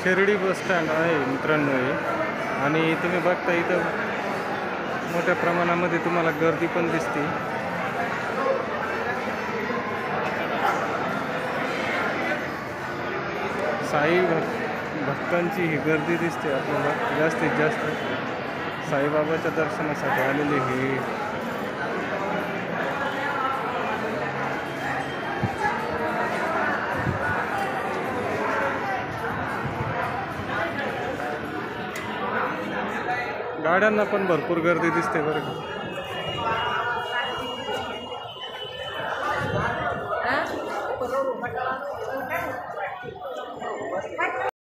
Shirdi bus stand आहे मित्रांनो हे. आणि तुम्ही बघता इथं मोठ्या प्रमाणामध्ये तुम्हाला गर्दी पण दिसते. साई भक्तांची ही गर्दी दिसते आपल्याला जास्तीत जास्त साईबाबाच्या दर्शनासाठी आलेले हे. गाड्यांना पण भरपूर गर्दी दिसते बरं का.